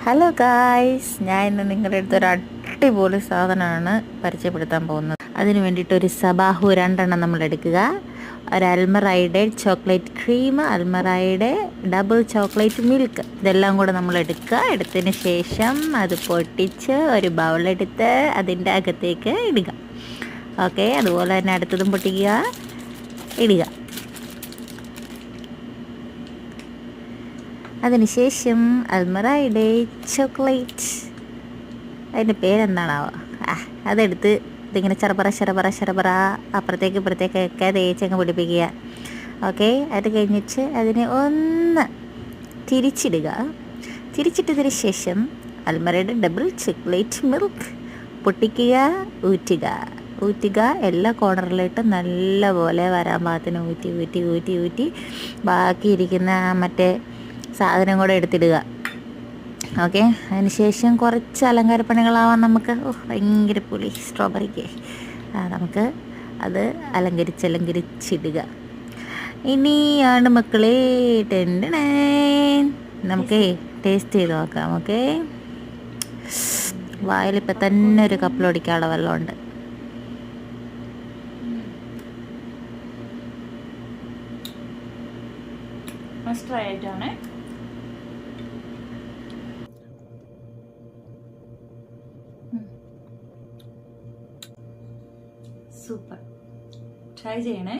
Hello guys, ഞാൻ ഇന്ന് നിങ്ങളുടെ അടുത്തൊരു അടിപൊളി സാധനമാണ് പരിചയപ്പെടുത്താൻ പോകുന്നത്. അതിന് വേണ്ടിയിട്ട് ഒരു സബാഹു 2 നമ്മൾ എടുക്കുക. ഒരു അൽമറയുടെ ചോക്ലേറ്റ് ക്രീം, അൽമറയുടെ ഡബിൾ ചോക്ലേറ്റ് മിൽക്ക്, ഇതെല്ലാം കൂടെ നമ്മൾ എടുക്കുക. എടുത്തതിന് ശേഷം അത് പൊട്ടിച്ച് ഒരു ബൗളെടുത്ത് അതിൻ്റെ അകത്തേക്ക് ഇടുക. ഓക്കെ, അതുപോലെ തന്നെ അടുത്തതും പൊട്ടിക്കുക, ഇടുക. അതിനുശേഷം അൽമറയുടെ ചോക്ലേറ്റ്, അതിൻ്റെ പേരെന്താണാവോ, അതെടുത്ത് ഇതിങ്ങനെ ചെറപറ അപ്പുറത്തേക്കൊക്കെ തേച്ചങ്ങ് പിടിപ്പിക്കുക. ഓക്കെ, അത് കഴിഞ്ഞിട്ട് അതിനെ ഒന്ന് തിരിച്ചിട്ടതിന് ശേഷം അൽമറയുടെ ഡബിൾ ചോക്ലേറ്റ് മിൽക്ക് പൊട്ടിക്കുക, ഊറ്റുക. എല്ലാ കോർണറിലിട്ട് നല്ലപോലെ വരാൻ പാകത്തിന് ഊറ്റി ബാക്കിയിരിക്കുന്ന മറ്റേ സാധനം കൂടെ എടുത്തിടുക. ഓക്കെ, അതിനുശേഷം കുറച്ച് അലങ്കാരപ്പണികളാവാൻ നമുക്ക് ഭയങ്കര പുളി സ്ട്രോബെറിക്ക് നമുക്ക് അത് അലങ്കരിച്ചിടുക. ഇനിയാണ് മക്കളെ നമുക്ക് ടേസ്റ്റ് ചെയ്ത് നോക്കാം. ഓക്കെ, വായിലിപ്പോൾ തന്നെ ഒരു കപ്പലൊടിക്കാനുള്ള വെള്ളമുണ്ട്. മസ്റ്റ് ട്രൈ ആയിട്ടാണ്. സൂപ്പർ, ട്രൈ ചെയ്യണേ.